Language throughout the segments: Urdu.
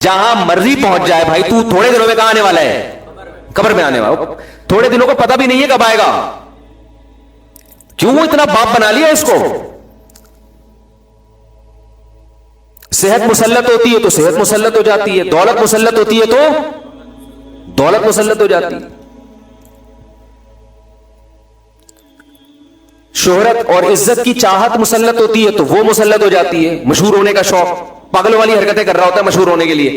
جہاں مرضی پہنچ جائے بھائی، تو تھوڑے دنوں میں کہاں آنے والا ہے؟ قبر میں آنے والا. تھوڑے دنوں کو پتہ بھی نہیں ہے کب آئے گا. کیوں اتنا باپ بنا لیا اس کو؟ صحت مسلط ہوتی ہے تو صحت مسلط ہو جاتی ہے، دولت مسلط ہوتی ہے تو دولت مسلط ہو جاتی ہے. شہرت اور عزت کی چاہت مسلط ہوتی ہے تو وہ مسلط ہو جاتی ہے. مشہور ہونے کا شوق، پاگل والی حرکتیں کر رہا ہوتا ہے مشہور ہونے کے لیے.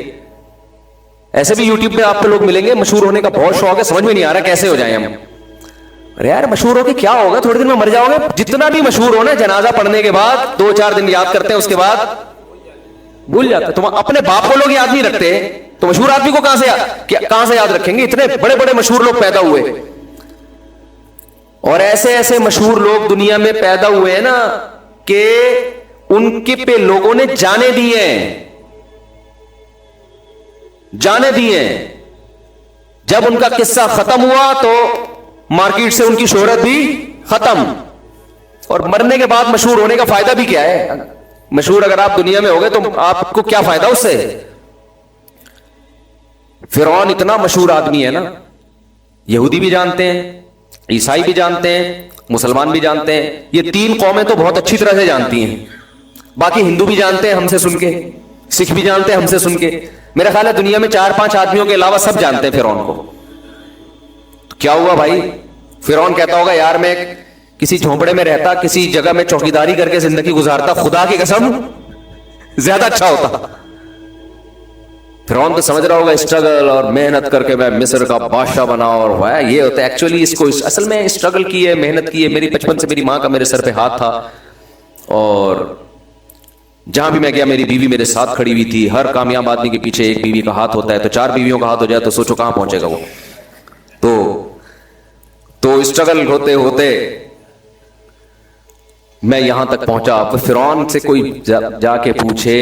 ایسے بھی یوٹیوب پہ آپ کو لوگ ملیں گے، مشہور ہونے کا بہت شوق ہے، سمجھ میں نہیں آ رہا کیسے ہو جائیں ہم. ارے یار مشہور ہو کے کیا ہوگا؟ تھوڑے دن میں مر جاؤ گے. جتنا بھی مشہور ہونا، جنازہ پڑھنے کے بعد 2-4 دن یاد کرتے ہیں، اس کے بعد بھول جاتے. تم اپنے باپ کو لوگ یاد نہیں رکھتے تو مشہور آدمی کو کہاں سے یاد رکھیں گے؟ اتنے بڑے بڑے مشہور لوگ پیدا ہوئے، اور ایسے ایسے مشہور لوگ دنیا میں پیدا ہوئے ہیں نا کہ ان کے پہ لوگوں نے جانے دیے ہیں. جب ان کا قصہ ختم ہوا تو مارکیٹ سے ان کی شہرت بھی ختم. اور مرنے کے بعد مشہور ہونے کا فائدہ بھی کیا ہے؟ مشہور اگر آپ دنیا میں ہو گئے تو آپ کو کیا فائدہ اس سے؟ فرعون اتنا مشہور آدمی ہے نا، یہودی بھی جانتے ہیں، عیسائی بھی جانتے ہیں، مسلمان بھی جانتے ہیں. یہ 3 قومیں تو بہت اچھی طرح سے جانتی ہیں. باقی ہندو بھی جانتے ہیں ہم سے سن کے، سکھ بھی جانتے ہیں ہم سے سن کے. میرا خیال ہے دنیا میں 4-5 آدمیوں کے علاوہ سب جانتے ہیں فرعون کو. کیا ہوا بھائی؟ فرعون کہتا ہوگا یار میں کسی جھونپڑے میں رہتا، کسی جگہ میں چوکیداری کر کے زندگی گزارتا، خدا کی قسم زیادہ اچھا ہوتا. فرعون تو سمجھ رہا ہوگا اسٹرگل اور محنت کر کے میں مصر کا بادشاہ بنا، اور یہ ہوتا ہے. ایکچولی اس کو اصل میں اسٹرگل کی ہے، محنت کی ہے. میری بچپن سے میری ماں کا میرے سر پہ ہاتھ تھا، اور جہاں بھی میں گیا میری بیوی میرے ساتھ کھڑی ہوئی تھی. ہر کامیاب آدمی کے پیچھے ایک بیوی کا ہاتھ ہوتا ہے، تو 4 بیویوں کا ہاتھ ہو جائے تو سوچو کہاں پہنچے گا وہ. تو اسٹرگل ہوتے ہوتے میں یہاں تک پہنچا. فرعون سے کوئی جا کے پوچھے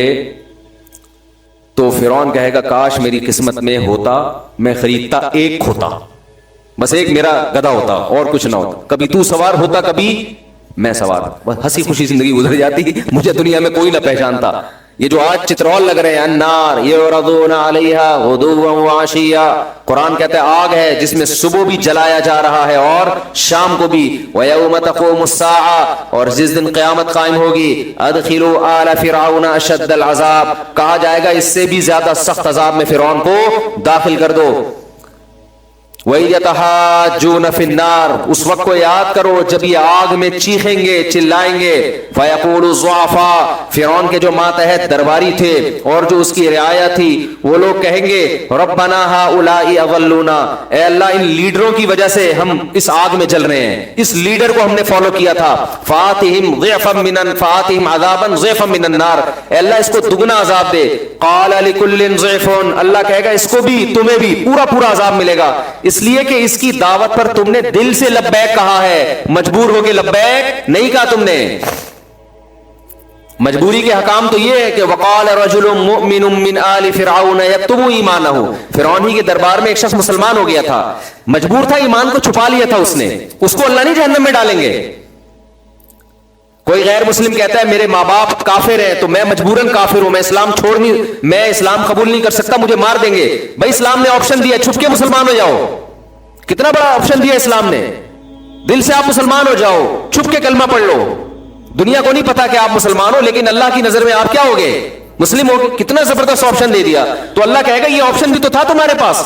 تو فرعون کہے گا کاش میری قسمت میں ہوتا، میں خریدتا ایک کھوتا، بس ایک میرا گدھا ہوتا اور کچھ نہ ہوتا. کبھی تو سوار ہوتا، کبھی میں سوار. بس ہنسی خوشی زندگی گزر جاتی، مجھے دنیا میں کوئی نہ پہچانتا. یہ جو آج چترول لگ رہے ہیں، النار یعرضون علیہا غدوا وعشیا، قرآن کہتا ہے آگ ہے جس میں صبح بھی جلایا جا رہا ہے اور شام کو بھی. ویوم تقوم الساعہ، اور جس دن قیامت قائم ہوگی، ادخلوا آل فرعون اشد العذاب، کہا جائے گا اس سے بھی زیادہ سخت عذاب میں فرعون کو داخل کر دو. وَيَتَحَاجُّونَ فِي النَّارِ، اس وقت کو یاد کرو جب یہ آگ میں چیخیں گے، چلائیں گے. فَيَقُولُ الضُّعَفَاءُ، فرعون کے جو ماتحت درباری تھے اور جو اس کی رعایا تھی، وہ لوگ کہیں گے رَبَّنَا هَؤُلَاءِ أَضَلُّونَا، اے اللہ ان لیڈروں کی وجہ سے ہم اس آگ میں جل رہے ہیں، اس لیڈر کو ہم نے فالو کیا تھا. فَآتِهِمْ ضِعْفًا فَآتِهِمْ عَذَابًا ضِعْفًا مِّنَ النَّارِ، اے اللہ اس کو دگنا عذاب دے. قَالَ لِكُلٍّ ضِعْفٌ، اللہ کہے گا اس کو بھی تمہیں بھی پورا عذاب ملے گا، اس لیے کہ اس کی دعوت پر تم نے دل سے لبیک کہا ہے، مجبور ہو کے لبیک نہیں کہا تم نے. مجبوری کے حکام تو یہ ہے کہ وقال رجل مؤمن من آل فرعون یکتم ایمانہ، فرعون ہی کے دربار میں ایک شخص مسلمان ہو گیا تھا، مجبور تھا، ایمان کو چھپا لیا تھا اس نے. اس کو اللہ نہیں جہنم میں ڈالیں گے. کوئی غیر مسلم کہتا ہے میرے ماں باپ کافر ہیں تو میں مجبوراً کافر ہوں، میں اسلام قبول نہیں کر سکتا، مجھے مار دیں گے. بھائی اسلام نے آپشن دیا چھپ کے مسلمان ہو جاؤ، کتنا بڑا آپشن دیا اسلام نے. دل سے آپ مسلمان ہو جاؤ، چھپ کے کلمہ پڑھ لو، دنیا کو نہیں پتا کہ آپ مسلمان ہو، لیکن اللہ کی نظر میں آپ کیا ہوگے؟ مسلم ہوگے. کتنا زبردست آپشن دے دیا. تو اللہ کہے گا یہ آپشن بھی تو تھا تمہارے پاس،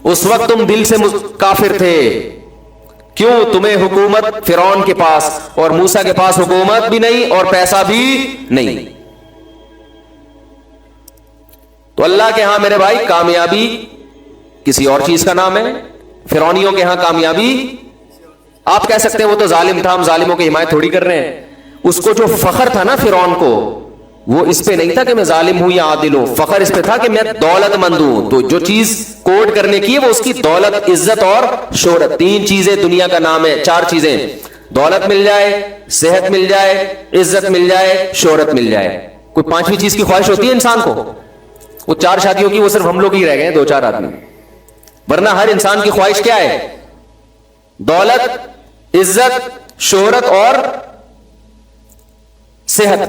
اس وقت تم دل سے کافر تھے. کیوں؟ تمہیں حکومت فرعون کے پاس اور موسیٰ کے پاس حکومت بھی نہیں اور پیسہ بھی نہیں. تو اللہ کے ہاں میرے بھائی کامیابی کسی اور چیز کا نام ہے، فرعونیوں کے ہاں کامیابی. آپ کہہ سکتے ہیں وہ تو ظالم تھا، ہم ظالموں کی حمایت تھوڑی کر رہے ہیں. اس کو جو فخر تھا نا فرعون کو، وہ اس پہ نہیں تھا کہ میں ظالم ہوں یا عادل ہوں، فخر اس پہ تھا کہ میں دولت مند ہوں. تو جو چیز کوڈ کرنے کی ہے وہ اس کی دولت، عزت اور شہرت. 3 چیزیں دنیا کا نام ہے، 4 چیزیں، دولت مل جائے، صحت مل جائے، عزت مل جائے، شہرت مل جائے. کوئی 5ویں چیز کی خواہش ہوتی ہے انسان کو؟ وہ 4 شادیوں کی وہ صرف ہم لوگ ہی رہ گئے ہیں، 2-4 آدمی، ورنہ ہر انسان کی خواہش کیا ہے؟ دولت، عزت، شہرت اور صحت.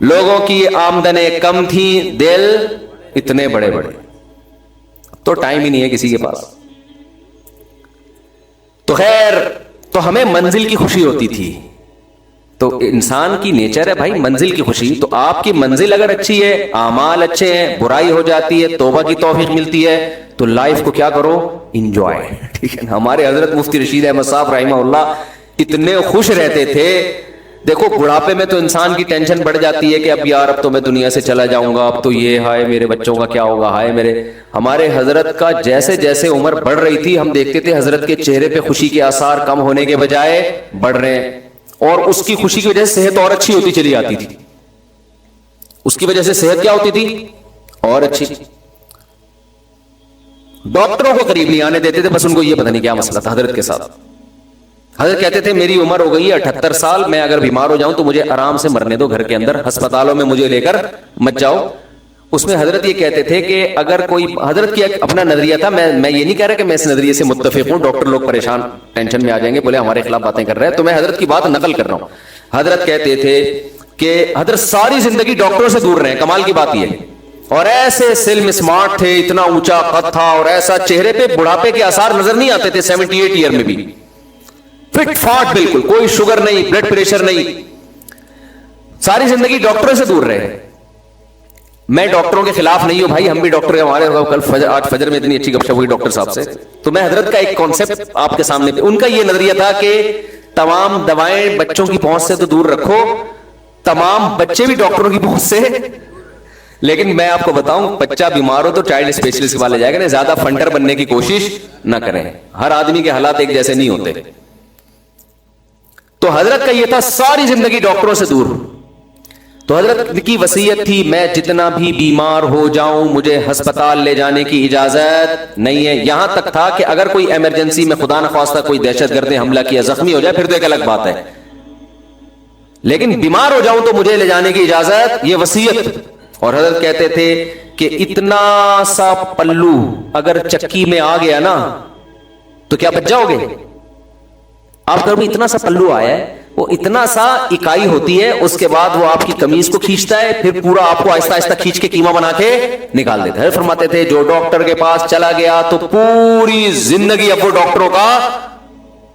لوگوں کی آمدنیں کم تھی، دل اتنے بڑے بڑے، تو ٹائم ہی نہیں ہے کسی کے پاس. تو خیر، تو ہمیں منزل کی خوشی ہوتی تھی. تو انسان کی نیچر ہے بھائی منزل کی خوشی. تو آپ کی منزل اگر اچھی ہے، اعمال اچھے ہیں، برائی ہو جاتی ہے، توبہ کی توفیق ملتی ہے، تو لائف کو کیا کرو؟ انجوائے. ٹھیک ہے نا. ہمارے حضرت مفتی رشید احمد صاحب رحمہ اللہ اتنے خوش رہتے تھے. دیکھو بڑھاپے میں تو انسان کی ٹینشن بڑھ جاتی ہے کہ اب یار اب تو میں دنیا سے چلا جاؤں گا، اب تو یہ ہائے میرے بچوں کا کیا ہوگا، ہائے میرے. ہمارے حضرت کا جیسے جیسے عمر بڑھ رہی تھی ہم دیکھتے تھے حضرت کے چہرے پہ خوشی کے آثار کم ہونے کے بجائے بڑھ رہے ہیں. اور اس کی خوشی کی وجہ سے صحت اور اچھی ہوتی چلی جاتی تھی. اس کی وجہ سے صحت کیا ہوتی تھی؟ اور اچھی. ڈاکٹروں کو قریب نہیں آنے دیتے تھے، بس ان کو یہ پتہ نہیں کیا مسئلہ تھا حضرت کے ساتھ. حضرت کہتے تھے میری عمر ہو گئی ہے 78 سال، میں اگر بیمار ہو جاؤں تو مجھے آرام سے مرنے دو گھر کے اندر، ہسپتالوں میں مجھے لے کر مت جاؤ. اس میں حضرت یہ کہتے تھے کہ اگر کوئی، حضرت کی اپنا نظریہ تھا، میں یہ نہیں کہہ رہا کہ میں اس نظریے سے متفق ہوں، ڈاکٹر لوگ پریشان ٹینشن میں آ جائیں گے، بولے ہمارے خلاف باتیں کر رہے ہیں، تو میں حضرت کی بات نقل کر رہا ہوں. حضرت کہتے تھے کہ حضرت ساری زندگی ڈاکٹروں سے دور رہے. کمال کی بات یہ ہے. اور ایسے سلم اسمارٹ تھے، اتنا اونچا قد تھا، اور ایسا چہرے پہ بڑھاپے کے آثار نظر نہیں آتے تھے. 78 ایئر میں بھی فٹ فاٹ بالکل، کوئی شوگر نہیں، بلڈ پریشر نہیں. ساری زندگی ڈاکٹروں سے دور رہے. میں ڈاکٹروں کے خلاف نہیں ہوں بھائی، ہم بھی ڈاکٹر ہیں. ہمارے کل آج فجر میں اتنی اچھی گپ شپ ہوئی ڈاکٹر صاحب سے. تو میں حضرت کا ایک کانسیپٹ آپ کے سامنے، ان کا یہ نظریہ تھا کہ تمام دوائیں بچوں کی پہنچ سے تو دور رکھو، تمام بچے بھی ڈاکٹروں کی پہنچ سے. لیکن میں آپ کو بتاؤں، بچہ بیمار ہو تو چائلڈ اسپیشلسٹ کے پاس لے جائے گا. زیادہ فنڈر بننے کی کوشش نہ کریں، ہر آدمی کے حالات ایک جیسے نہیں ہوتے. تو حضرت کا یہ تھا ساری زندگی ڈاکٹروں سے دور. تو حضرت کی وصیت تھی میں جتنا بھی بیمار ہو جاؤں مجھے ہسپتال لے جانے کی اجازت نہیں ہے. یہاں تک تھا کہ اگر کوئی ایمرجنسی میں خدا نخواستہ کوئی دہشت گرد نے حملہ کیا، زخمی ہو جائے، پھر تو ایک الگ بات ہے، لیکن بیمار ہو جاؤں تو مجھے لے جانے کی اجازت، یہ وصیت. اور حضرت کہتے تھے کہ اتنا سا پلو اگر چکی میں آ گیا نا تو کیا بچ جاؤ گے؟ آپ گھر میں اتنا سا پلو آیا ہے، وہ اتنا سا اکائی ہوتی ہے، اس کے بعد وہ آپ کی قمیض کو کھینچتا ہے، پھر پورا آپ کو آہستہ آہستہ کھینچ کے کیما بنا کے نکال دیتا ہے. فرماتے تھے جو ڈاکٹر کے پاس چلا گیا تو پوری زندگی اب وہ ڈاکٹروں کا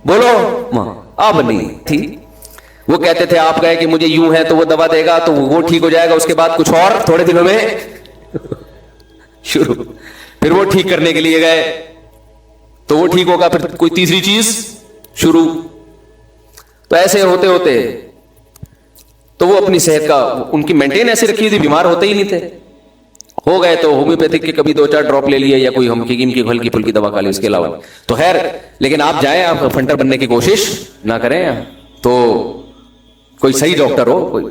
بولو اب نہیں تھی. وہ کہتے تھے آپ گئے کہ مجھے یوں ہے تو وہ دوا دے گا تو وہ ٹھیک ہو جائے گا، اس کے بعد کچھ اور تھوڑے دنوں میں شروع، پھر وہ ٹھیک کرنے کے لیے گئے تو وہ ٹھیک ہوگا، پھر کوئی تیسری چیز شروع. تو ایسے ہوتے ہوتے تو وہ اپنی صحت کا ان کی مینٹین ایسے رکھی تھی، بیمار ہوتے ہی نہیں تھے. ہو گئے تو ہومیوپیتھک کے کبھی 2-4 ڈراپ لے لیے یا کوئی ہم حکیم کی ہلکی پھلکی دوا کھا لی، اس کے علاوہ تو خیر. لیکن آپ جائیں، آپ فنٹر بننے کی کوشش نہ کریں، تو کوئی صحیح ڈاکٹر ہو کوئی.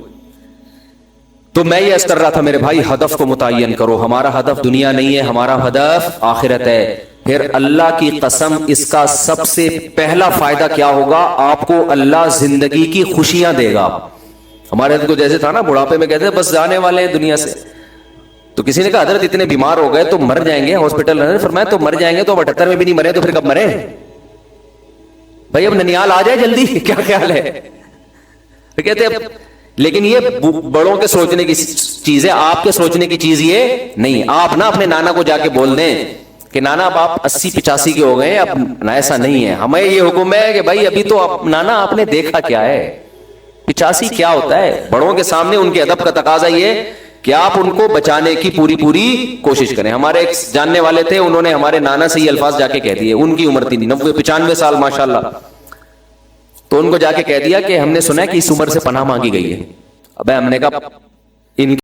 تو میں یہ عرض کر رہا تھا میرے بھائی، ہدف کو متعین کرو. ہمارا ہدف دنیا نہیں ہے، ہمارا ہدف آخرت ہے. پھر اللہ کی قسم اس کا سب سے پہلا فائدہ کیا ہوگا؟ آپ کو اللہ زندگی کی خوشیاں دے گا. ہمارے حضرت کو جیسے تھا نا بڑھاپے میں کہتے ہیں بس جانے والے ہیں دنیا سے. تو کسی نے کہا حضرت اتنے بیمار ہو گئے تو مر جائیں گے ہاسپٹل. فرمایا تو مر جائیں گے تو اب 78 میں بھی نہیں مرے تو پھر کب مرے بھائی؟ اب ننیال آ جائے جلدی، کیا خیال ہے؟ کہتے ہیں لیکن یہ بڑوں کے سوچنے کی چیز ہے، آپ کے سوچنے کی چیز یہ نہیں. آپ نہ اپنے نانا کو جا کے بول دیں کہ نانا اب آپ 80-85 کے ہو گئے، اب ایسا نہیں ہے. ہمیں یہ حکم ہے کہ بھائی ابھی تو نانا آپ نے دیکھا کیا ہے، 85 کیا ہوتا ہے. بڑوں کے سامنے ان کے ادب کا تقاضا یہ کہ آپ ان کو بچانے کی پوری کوشش کریں. ہمارے ایک جاننے والے تھے، انہوں نے ہمارے نانا سے یہ الفاظ جا کے کہہ دیے. ان کی عمر تھی 90-95 سال ماشاءاللہ. تو ان کو جا کے کہہ دیا کہ ہم نے سنا ہے کہ اس عمر سے پناہ مانگی گئی ہے. اب ہم نے کہا